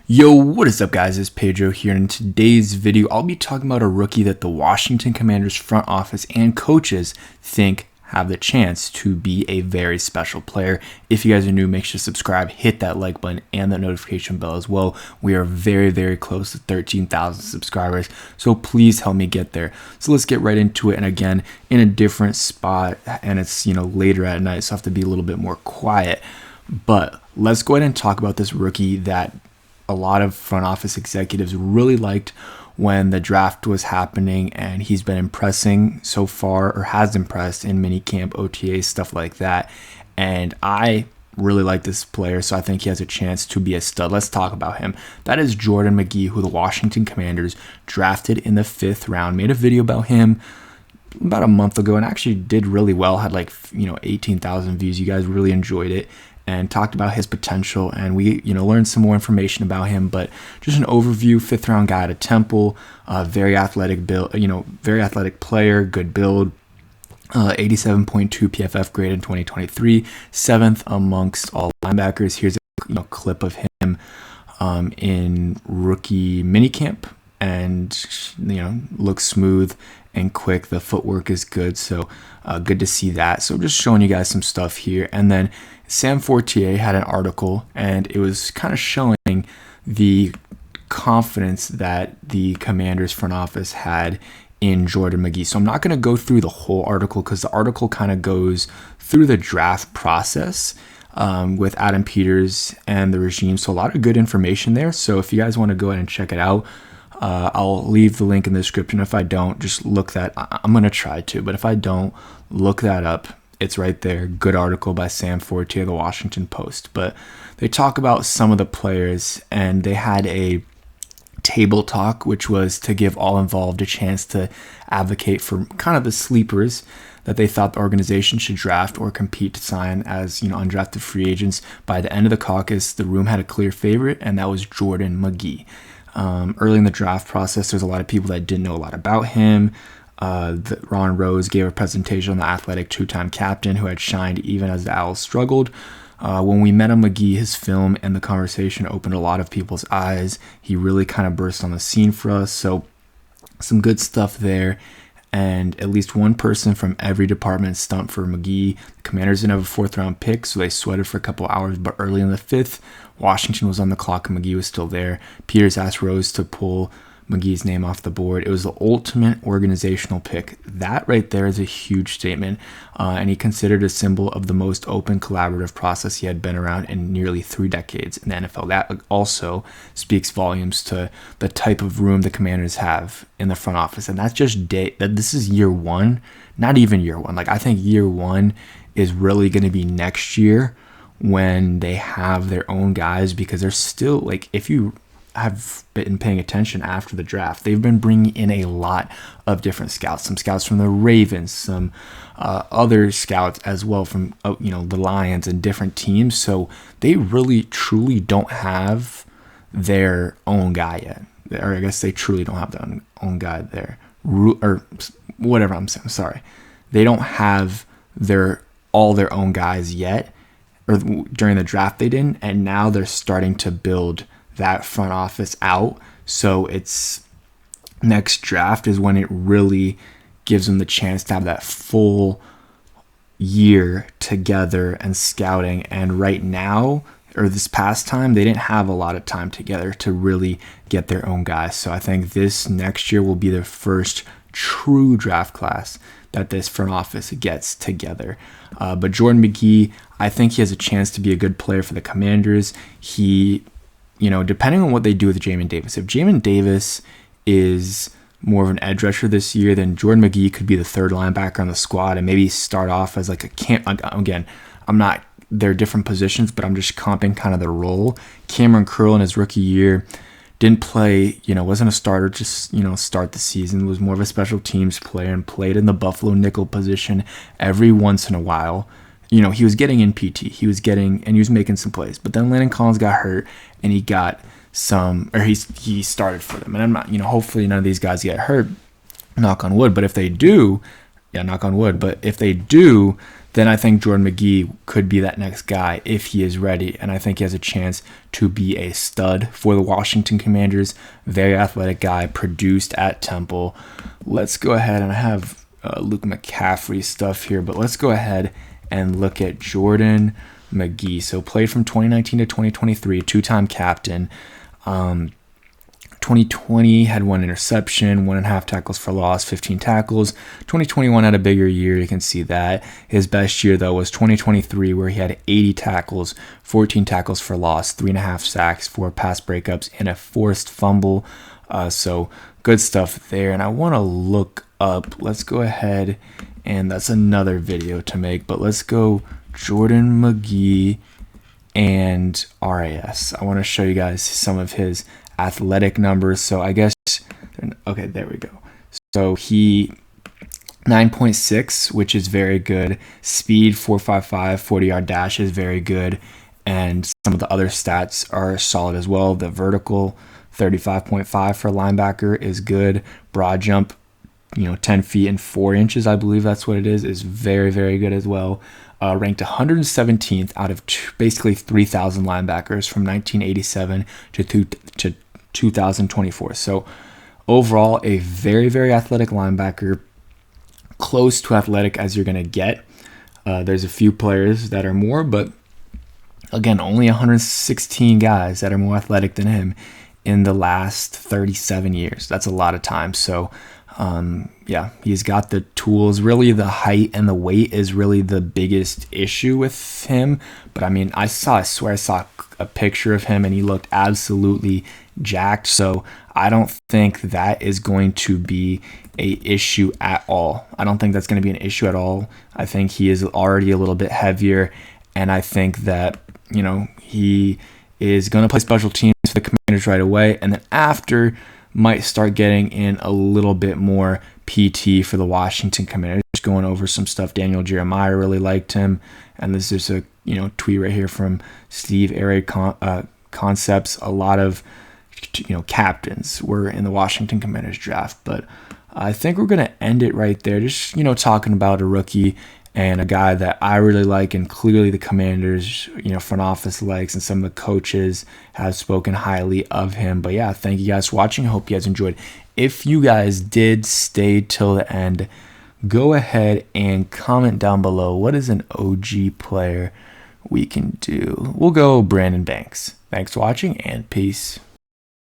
Yo, what is up guys, it's Pedro here, and in today's video I'll be talking about a rookie that the Washington Commanders front office and coaches think have the chance to be a very special player. If you guys are new, make sure to subscribe, hit that like button and that notification bell as well. We are very close to 13,000 subscribers, so please help me get there. So let's get right into it, and again, in a different spot, and it's later at night, so I have to be a little bit more quiet. But let's go ahead and talk about this rookie that a lot of front office executives really liked when the draft was happening, and he's been impressing so far, or has impressed in minicamp, OTA, stuff like that. And I really like this player, so I think he has a chance to be a stud. Let's talk about him. That is Jordan McGee, who the Washington Commanders drafted in the 5th round. Made a video about him about a month ago and actually did really well, had like 18,000 views. You guys really enjoyed it and talked about his potential, and we learned some more information about him. But just an overview: 5th round guy out of Temple, very athletic build, very athletic player, good build, 87.2 PFF grade in 2023, 7th amongst all linebackers. Here's a clip of him in rookie minicamp, and looks smooth and quick. The footwork is good, so good to see that. So just showing you guys some stuff here. And then Sam Fortier had an article, and it was kind of showing the confidence that the Commanders front office had in Jordan McGee. So I'm not going to go through the whole article, because the article kind of goes through the draft process with Adam Peters and the regime. So a lot of good information there. So if you guys want to go ahead and check it out, I'll leave the link in the description. If I don't, just look that. I'm going to try to, but if I don't, look that up. It's right there. Good article by Sam Fortier, the Washington Post. But they talk about some of the players, and they had a table talk, which was to give all involved a chance to advocate for kind of the sleepers that they thought the organization should draft or compete to sign as undrafted free agents. By the end of the caucus, the room had a clear favorite, and that was Jordan McGee. Early in the draft process, there's a lot of people that didn't know a lot about him. Ron Rose gave a presentation on the athletic 2-time captain who had shined even as the Owls struggled. When we met him, McGee, his film and the conversation opened a lot of people's eyes. He really kind of burst on the scene for us. So some good stuff there. And at least one person from every department stumped for McGee. The Commanders didn't have a 4th round pick, so they sweated for a couple hours. But early in the 5th, Washington was on the clock and McGee was still there. Peters asked Rose to pull McGee's name off the board. It was the ultimate organizational pick. That right there is a huge statement, and he considered a symbol of the most open, collaborative process he had been around in nearly 3 decades in the NFL. That also speaks volumes to the type of room the Commanders have in the front office, and that's just that this is year 1, not even year 1. Like, I think year 1 is really going to be next year when they have their own guys, because they're still, like, if you have been paying attention after the draft, they've been bringing in a lot of different scouts, some scouts from the Ravens, some other scouts as well from the Lions and different teams. So they really truly don't have their own guy yet, or I guess they truly don't have their own guy there, or whatever I'm saying. Sorry, they don't have all their own guys yet, or during the draft they didn't, and now they're starting to build that front office out. So it's next draft is when it really gives them the chance to have that full year together and scouting. And right now, or this past time, they didn't have a lot of time together to really get their own guys. So I think this next year will be the first true draft class that this front office gets together. But Jordan McGee, I think he has a chance to be a good player for the Commanders. He depending on what they do with Jamin Davis. If Jamin Davis is more of an edge rusher this year, then Jordan McGee could be the 3rd linebacker on the squad and maybe start off as like a camp. Again, they're different positions, but I'm just comping kind of the role. Cameron Curl in his rookie year didn't play, wasn't a starter, just, start the season, was more of a special teams player and played in the Buffalo nickel position every once in a while. He was getting in PT. He was making some plays. But then Landon Collins got hurt, and he got he started for them. And I'm not, hopefully none of these guys get hurt, knock on wood. But if they do, knock on wood. But if they do, then I think Jordan McGee could be that next guy if he is ready. And I think he has a chance to be a stud for the Washington Commanders. Very athletic guy, produced at Temple. Let's go ahead, and I have Luke McCaffrey stuff here, but let's go ahead and look at Jordan McGee. So played from 2019 to 2023, two-time captain. 2020 had 1 interception, 1.5 tackles for loss, 15 tackles. 2021 had a bigger year. You can see that. His best year, though, was 2023, where he had 80 tackles, 14 tackles for loss, 3.5 sacks, 4 pass breakups, and a forced fumble. So good stuff there. And I want to look up. Let's go ahead, and that's another video to make, but let's go Jordan McGee and RAS. I want to show you guys some of his athletic numbers. So I guess, okay, there we go. So he 9.6, which is very good. Speed 4.55, 40-yard dash is very good. And some of the other stats are solid as well. The vertical 35.5 for linebacker is good. Broad jump, 10 feet and 4 inches, I believe that's what it is very, very good as well. Ranked 117th out of basically 3,000 linebackers from 1987 to 2024. So overall, a very, very athletic linebacker, close to athletic as you're going to get. There's a few players that are more, but again, only 116 guys that are more athletic than him in the last 37 years. That's a lot of time. So yeah, he's got the tools. Really, the height and the weight is really the biggest issue with him. But I mean, I swear I saw a picture of him and he looked absolutely jacked. So I don't think that is going to be a issue at all. I don't think that's going to be an issue at all. I think he is already a little bit heavier, and I think that, he is going to play special teams for the Commanders right away, and then after might start getting in a little bit more PT for the Washington Commanders. Just going over some stuff. Daniel Jeremiah really liked him, and this is a tweet right here from Steve Air Concepts. A lot of captains were in the Washington Commanders draft, but I think we're gonna end it right there. Just talking about a rookie and a guy that I really like, and clearly the Commanders, front office likes, and some of the coaches have spoken highly of him. But yeah, thank you guys for watching. I hope you guys enjoyed. If you guys did stay till the end, go ahead and comment down below what is an OG player we can do. We'll go Brandon Banks. Thanks for watching, and peace.